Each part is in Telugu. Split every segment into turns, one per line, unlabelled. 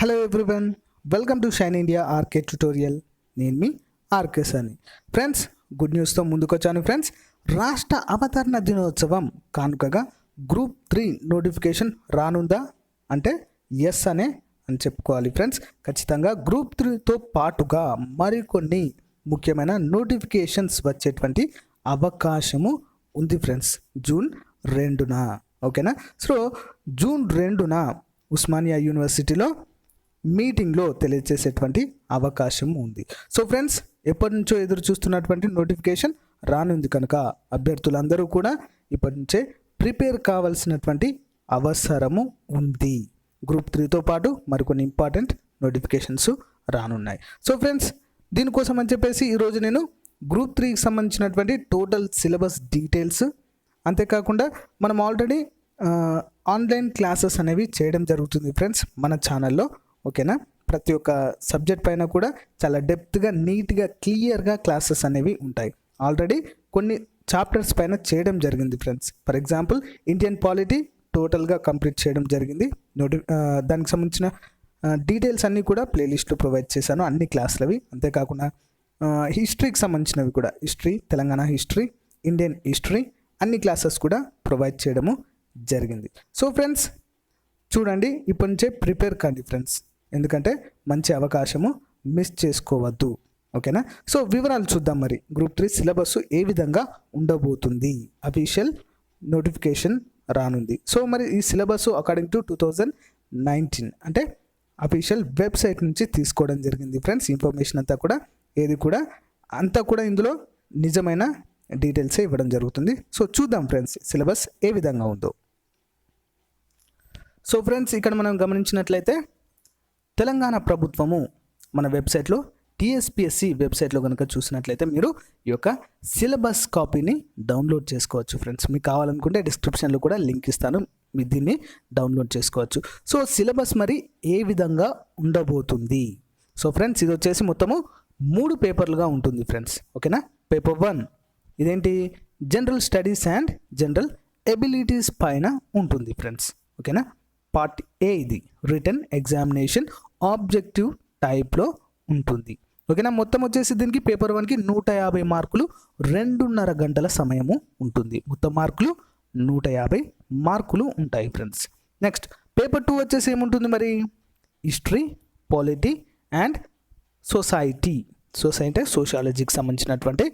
Hello everyone, welcome to shine India RK tutorial. నేను మీ ఆర్కే సాని. ఫ్రెండ్స్, గుడ్ న్యూస్తో ముందుకొచ్చాను. ఫ్రెండ్స్, రాష్ట్ర అవతరణ దినోత్సవం కానుకగా గ్రూప్ 3 నోటిఫికేషన్ రానుందా అంటే ఎస్ అని చెప్పుకోవాలి. ఫ్రెండ్స్, ఖచ్చితంగా గ్రూప్ 3తో పాటుగా మరికొన్ని ముఖ్యమైన నోటిఫికేషన్స్ వచ్చేటువంటి అవకాశము ఉంది ఫ్రెండ్స్, జూన్ 2న. ఓకేనా? సో జూన్ 2న ఉస్మానియా యూనివర్సిటీలో మీటింగ్లో తెలియజేసేటువంటి అవకాశం ఉంది. సో ఫ్రెండ్స్, ఎప్పటి నుంచో ఎదురు చూస్తున్నటువంటి నోటిఫికేషన్ రానుంది కనుక అభ్యర్థులందరూ కూడా ఇప్పటి నుంచే ప్రిపేర్ కావాల్సినటువంటి అవసరము ఉంది. గ్రూప్ 3తో పాటు మరికొన్ని ఇంపార్టెంట్ నోటిఫికేషన్స్ రానున్నాయి. సో ఫ్రెండ్స్, దీనికోసం అని చెప్పేసి ఈరోజు నేను గ్రూప్ 3కి సంబంధించినటువంటి టోటల్ సిలబస్ డీటెయిల్స్, అంతేకాకుండా మనం ఆల్రెడీ ఆన్లైన్ క్లాసెస్ అనేవి చేయడం జరుగుతుంది ఫ్రెండ్స్ మన ఛానల్లో. ఓకేనా? ప్రతి ఒక్క సబ్జెక్ట్ పైన కూడా చాలా డెప్త్గా, నీట్గా, క్లియర్గా క్లాసెస్ అనేవి ఉంటాయి. ఆల్రెడీ కొన్ని చాప్టర్స్ పైన చేయడం జరిగింది friends. For example, Indian polity టోటల్గా కంప్లీట్ చేయడం జరిగింది. దానికి సంబంధించిన డీటెయిల్స్ అన్నీ కూడా ప్లేలిస్ట్లో ప్రొవైడ్ చేశాను, అన్ని క్లాసులవి. అంతేకాకుండా హిస్టరీకి సంబంధించినవి కూడా, history, Telangana history, Indian history, అన్ని క్లాసెస్ కూడా ప్రొవైడ్ చేయడము జరిగింది. సో ఫ్రెండ్స్, చూడండి, ఇప్పటి నుంచే ప్రిపేర్ కండి ఫ్రెండ్స్, ఎందుకంటే మంచి అవకాశము మిస్ చేసుకోవద్దు. ఓకేనా? సో వివరాలు చూద్దాం. మరి గ్రూప్ 3 సిలబస్ ఏ విధంగా ఉండబోతుంది, అఫీషియల్ నోటిఫికేషన్ రానుంది. సో మరి ఈ సిలబస్ అకార్డింగ్ టు 2019 అంటే అఫీషియల్ వెబ్సైట్ నుంచి తీసుకోవడం జరిగింది ఫ్రెండ్స్. ఇన్ఫర్మేషన్ అంతా కూడా, ఏది కూడా అంతా కూడా ఇందులో నిజమైన డీటెయిల్సే ఇవ్వడం జరుగుతుంది. సో చూద్దాం ఫ్రెండ్స్, సిలబస్ ఏ విధంగా ఉందో. సో ఫ్రెండ్స్, ఇక్కడ మనం గమనించినట్లయితే తెలంగాణ ప్రభుత్వము మన వెబ్సైట్లో, టీఎస్పీఎస్సీ వెబ్సైట్లో కనుక చూసినట్లయితే మీరు ఈ యొక్క సిలబస్ కాపీని డౌన్లోడ్ చేసుకోవచ్చు ఫ్రెండ్స్. మీకు కావాలనుకుంటే డిస్క్రిప్షన్లో కూడా లింక్ ఇస్తాను, మీరు దీన్ని డౌన్లోడ్ చేసుకోవచ్చు. సో సిలబస్ మరి ఏ విధంగా ఉండబోతుంది? సో ఫ్రెండ్స్, ఇది వచ్చేసి మొత్తము 3 పేపర్లుగా ఉంటుంది ఫ్రెండ్స్. ఓకేనా? పేపర్ 1 ఇదేంటి, general studies and general abilities పైన ఉంటుంది ఫ్రెండ్స్. ఓకేనా? పార్ట్ ఏ ఇది రిటన్ ఎగ్జామినేషన్ ఆబ్జెక్టివ్ టైప్లో ఉంటుంది. ఓకేనా? మొత్తం వచ్చేసి దీనికి పేపర్ 1కి 150 మార్కులు, 2.5 గంటల సమయము ఉంటుంది. మొత్తం మార్కులు 150 మార్కులు ఉంటాయి ఫ్రెండ్స్. నెక్స్ట్ పేపర్ 2 వచ్చేసి ఏముంటుంది మరి, హిస్టరీ, పాలిటీ అండ్ సొసైటీ అంటే సోషాలజీకి సంబంధించినటువంటి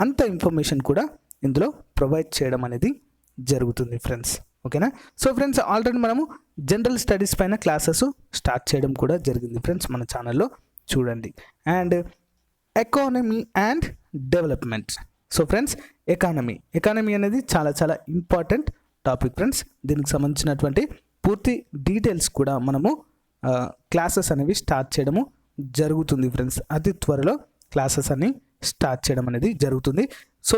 అంత ఇన్ఫర్మేషన్ కూడా ఇందులో ప్రొవైడ్ చేయడం అనేది జరుగుతుంది ఫ్రెండ్స్. ఓకేనా? సో ఫ్రెండ్స్, ఆల్రెడీ మనము జనరల్ స్టడీస్ పైన క్లాసెస్ స్టార్ట్ చేయడం కూడా జరిగింది ఫ్రెండ్స్ మన ఛానల్లో, చూడండి. And economy and development. So friends, economy అనేది చాలా చాలా ఇంపార్టెంట్ టాపిక్ ఫ్రెండ్స్. దీనికి సంబంధించినటువంటి పూర్తి డీటెయిల్స్ కూడా మనము క్లాసెస్ అనేవి స్టార్ట్ చేయడము జరుగుతుంది ఫ్రెండ్స్. అతి త్వరలో క్లాసెస్ అన్ని స్టార్ట్ చేయడం అనేది జరుగుతుంది. సో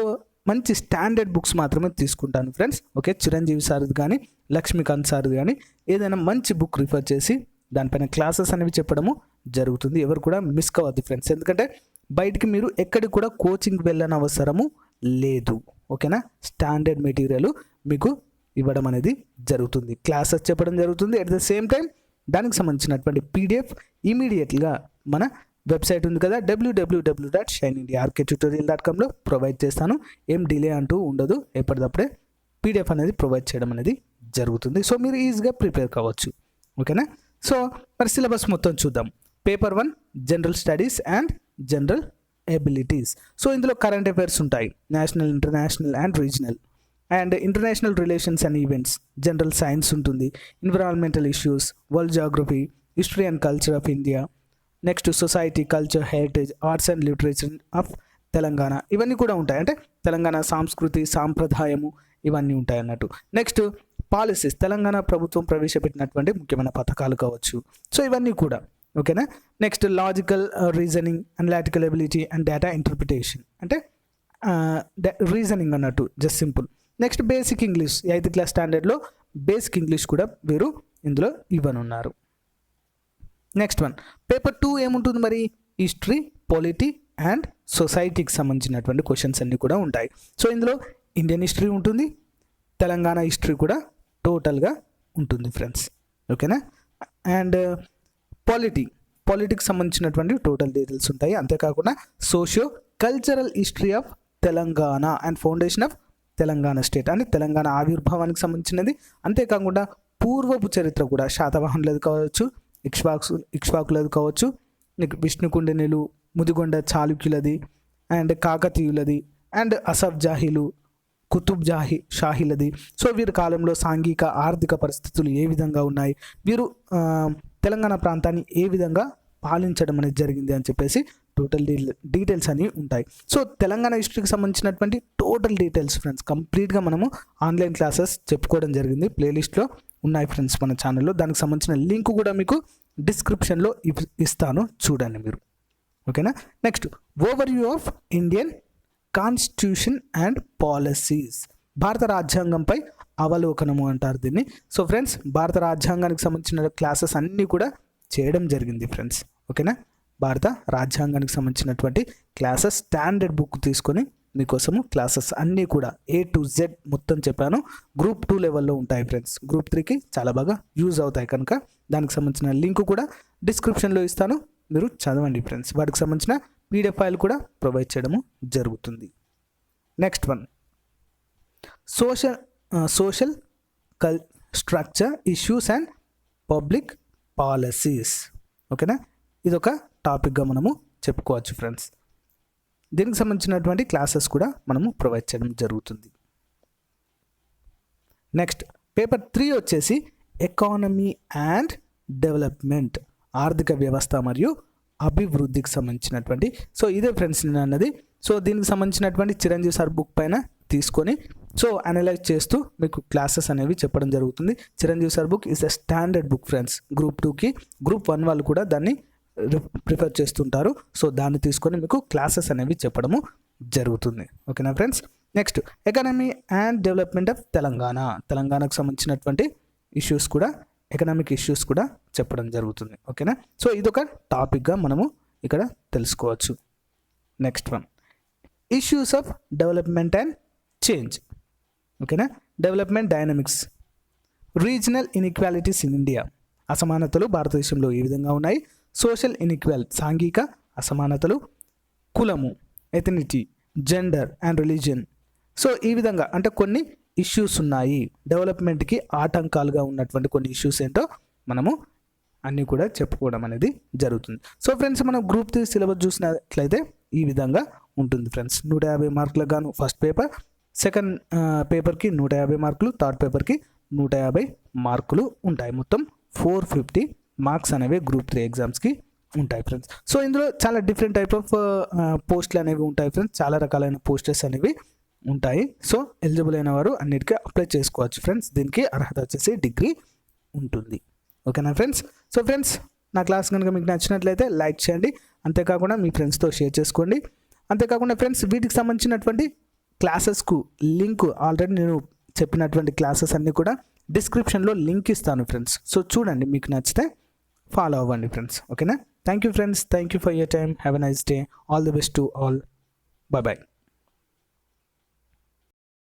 మంచి స్టాండర్డ్ బుక్స్ మాత్రమే తీసుకుంటాను ఫ్రెండ్స్. ఓకే, చిరంజీవి సార్ది కానీ, లక్ష్మీకాంత్ సార్ది కానీ, ఏదైనా మంచి బుక్ రిఫర్ చేసి దానిపైన క్లాసెస్ అనేవి చెప్పడము జరుగుతుంది. ఎవరు కూడా మిస్ కావద్దు ఫ్రెండ్స్, ఎందుకంటే బయటికి మీరు ఎక్కడికి కూడా కోచింగ్ వెళ్ళని అవసరము లేదు. ఓకేనా? స్టాండర్డ్ మెటీరియల్ మీకు ఇవ్వడం అనేది జరుగుతుంది, క్లాసెస్ చెప్పడం జరుగుతుంది. అట్ ద సేమ్ టైం దానికి సంబంధించినటువంటి పీడిఎఫ్ ఇమీడియట్గా మన వెబ్సైట్ ఉంది కదా, www.shinindiaarktutorial.comలో ప్రొవైడ్ చేస్తాను. ఏం డిలే అంటూ ఉండదు, ఎప్పటికప్పుడే పీడిఎఫ్ అనేది ప్రొవైడ్ చేయడం అనేది జరుగుతుంది. సో మీరు ఈజీగా ప్రిపేర్ కావచ్చు. ఓకేనా? సో మరి సిలబస్ మొత్తం చూద్దాం. Paper 1 general studies and general abilities. So ఇందులో కరెంట్ అఫైర్స్ ఉంటాయి, national, international and regional and international relations and events. General science ఉంటుంది, environmental issues, world geography, history and culture of India, next society, culture, heritage, arts and literature of Telangana, ఇవన్నీ కూడా ఉంటాయి. అంటే తెలంగాణ సంస్కృతి, సాంప్రదాయము, ఇవన్నీ ఉంటాయి అన్నట్టు. నెక్స్ట్ పాలసీస్, తెలంగాణ ప్రభుత్వం ప్రవేశపెట్టినటువంటి ముఖ్యమైన పథకాలు కావచ్చు. సో ఇవన్నీ కూడా. ఓకేనా? Next logical reasoning, analytical ability and data interpretation, అంటే రీజనింగ్ అన్నట్టు, just simple. Next basic English, 8th class స్టాండర్డ్లో బేసిక్ ఇంగ్లీష్ కూడా వీరు ఇందులో ఇవ్వనున్నారు. నెక్స్ట్ వన్, పేపర్ 2 ఏముంటుంది మరి, హిస్టరీ, పాలిటీ అండ్ సొసైటీకి సంబంధించినటువంటి క్వశ్చన్స్ అన్నీ కూడా ఉంటాయి. సో ఇందులో ఇండియన్ హిస్టరీ ఉంటుంది, తెలంగాణ హిస్టరీ కూడా టోటల్గా ఉంటుంది ఫ్రెండ్స్. ఓకేనా? అండ్ పాలిటిక్స్ సంబంధించినటువంటి టోటల్ డీటెయిల్స్ ఉంటాయి. అంతేకాకుండా socio cultural history of Telangana and foundation of Telangana state అని తెలంగాణ ఆవిర్భావానికి సంబంధించినది. అంతేకాకుండా పూర్వపు చరిత్ర కూడా శాతవాహనులది కావచ్చు, ఇక్ష్వాకులది కావచ్చు, విష్ణుకుండినులు, ముదిగొండ చాళుక్యులది అండ్ కాకతీయులది అండ్ అసఫ్ జాహీలు, కుతుబ్ షాహీలది. సో వీరి కాలంలో సాంఘిక ఆర్థిక పరిస్థితులు ఏ విధంగా ఉన్నాయి, వీరు తెలంగాణ ప్రాంతాన్ని ఏ విధంగా పాలించడం అనేది జరిగింది అని చెప్పేసి టోటల్ డీటెయిల్స్ అని ఉంటాయి. సో తెలంగాణ హిస్టరీకి సంబంధించినటువంటి టోటల్ డీటెయిల్స్ ఫ్రెండ్స్ కంప్లీట్గా మనము ఆన్లైన్ క్లాసెస్ చెప్పుకోవడం జరిగింది. ప్లేలిస్ట్లో ఉన్నాయి ఫ్రెండ్స్ మన ఛానల్లో. దానికి సంబంధించిన లింక్ కూడా మీకు డిస్క్రిప్షన్లో ఇస్తాను, చూడండి మీరు. ఓకేనా. Next overview of Indian constitution and policies, భారత రాజ్యాంగంపై అవలోకనము అంటారు దీన్ని. సో ఫ్రెండ్స్ భారత రాజ్యాంగానికి సంబంధించిన క్లాసెస్ అన్నీ కూడా చేయడం జరిగింది ఫ్రెండ్స్. ఓకేనా. భారత రాజ్యాంగానికి సంబంధించినటువంటి క్లాసెస్ స్టాండర్డ్ బుక్ తీసుకొని మీకోసము క్లాసెస్ అన్నీ కూడా A to Z మొత్తం చెప్పాను. గ్రూప్ 2 లెవెల్లో ఉంటాయి ఫ్రెండ్స్. గ్రూప్ 3కి చాలా బాగా యూజ్ అవుతాయి కనుక దానికి సంబంధించిన లింక్ కూడా డిస్క్రిప్షన్లో ఇస్తాను, మీరు చదవండి ఫ్రెండ్స్. వాటికి సంబంధించిన PDF ఫైల్ కూడా ప్రొవైడ్ చేయడము జరుగుతుంది. Next one social structure issues and public policies. ఓకేనా. ఇదొక టాపిక్గా మనము చెప్పుకోవచ్చు ఫ్రెండ్స్. దీనికి సంబంధించినటువంటి క్లాసెస్ కూడా మనము ప్రొవైడ్ చేయడం జరుగుతుంది. నెక్స్ట్ పేపర్ 3 వచ్చేసి ఎకానమీ అండ్ డెవలప్మెంట్, ఆర్థిక వ్యవస్థ మరియు అభివృద్ధికి సంబంధించినటువంటి. సో ఇదే ఫ్రెండ్స్ నేను అన్నది. సో దీనికి సంబంధించినటువంటి చిరంజీవి సార్ బుక్ పైన తీసుకొని సో అనలైజ్ చేస్తూ మీకు క్లాసెస్ అనేవి చెప్పడం జరుగుతుంది. Chiranjeevi sir book is a standard book friends. Group 2కి గ్రూప్ 1 వాళ్ళు కూడా దాన్ని ప్రిఫర్ చేస్తుంటారు. సో దాన్ని తీసుకొని మీకు క్లాసెస్ అనేవి చెప్పడము జరుగుతుంది. ఓకేనా friends. Next economy and development of తెలంగాణకు సంబంధించినటువంటి ఇష్యూస్ కూడా, ఎకనామిక్ ఇష్యూస్ కూడా చెప్పడం జరుగుతుంది. ఓకేనా. సో ఇదొక టాపిక్గా మనము ఇక్కడ తెలుసుకోవచ్చు. Next one issues of development and change. ఓకేనా. Development dynamics, regional inequalities in India, అసమానతలు భారతదేశంలో ఏ విధంగా ఉన్నాయి, సోషల్ ఇన్ఈక్వాలిటీ, సాంఘిక అసమానతలు, కులము, ఎథనిటీ, జెండర్ అండ్ రిలీజియన్. సో ఈ విధంగా అంటే కొన్ని ఇష్యూస్ ఉన్నాయి, డెవలప్మెంట్కి ఆటంకాలుగా ఉన్నటువంటి కొన్ని ఇష్యూస్ ఏంటో మనము అన్నీ కూడా చెప్పుకోవడం అనేది జరుగుతుంది. సో ఫ్రెండ్స్ మనం గ్రూప్ 3 సిలబస్ చూసినట్లయితే ఈ విధంగా ఉంటుంది ఫ్రెండ్స్. 150 మార్కులకు గాను ఫస్ట్ పేపర్, సెకండ్ పేపర్కి 150 మార్కులు, థర్డ్ పేపర్కి 150 మార్కులు ఉంటాయి. మొత్తం 450 మార్క్స్ అనేవి గ్రూప్ 3 ఎగ్జామ్స్కి ఉంటాయి ఫ్రెండ్స్. సో ఇందులో చాలా డిఫరెంట్ టైప్ ఆఫ్ పోస్టులు అనేవి ఉంటాయి ఫ్రెండ్స్. చాలా రకాలైన పోస్టెస్ అనేవి ఉంటాయి. సో ఎలిజిబుల్ అయిన వారు అన్నిటికీ అప్లై చేసుకోవచ్చు ఫ్రెండ్స్. దీనికి అర్హత వచ్చేసి డిగ్రీ ఉంటుంది. ఓకేనా ఫ్రెండ్స్. సో ఫ్రెండ్స్ నా క్లాస్ కనుక మీకు నచ్చినట్లయితే లైక్ చేయండి, అంతేకాకుండా మీ ఫ్రెండ్స్తో షేర్ చేసుకోండి. అంతేకాకుండా ఫ్రెండ్స్ వీటికి సంబంధించినటువంటి క్లాసెస్కు లింక్ ఆల్రెడీ నేను చెప్పినటువంటి క్లాసెస్ అన్నీ కూడా డిస్క్రిప్షన్లో లింక్ ఇస్తాను ఫ్రెండ్స్. సో చూడండి, మీకు నచ్చితే ఫాలో అవ్వండి ఫ్రెండ్స్. ఓకేనా. Thank you friends, thank you for your time, have a nice day, all the best to all, bye bye.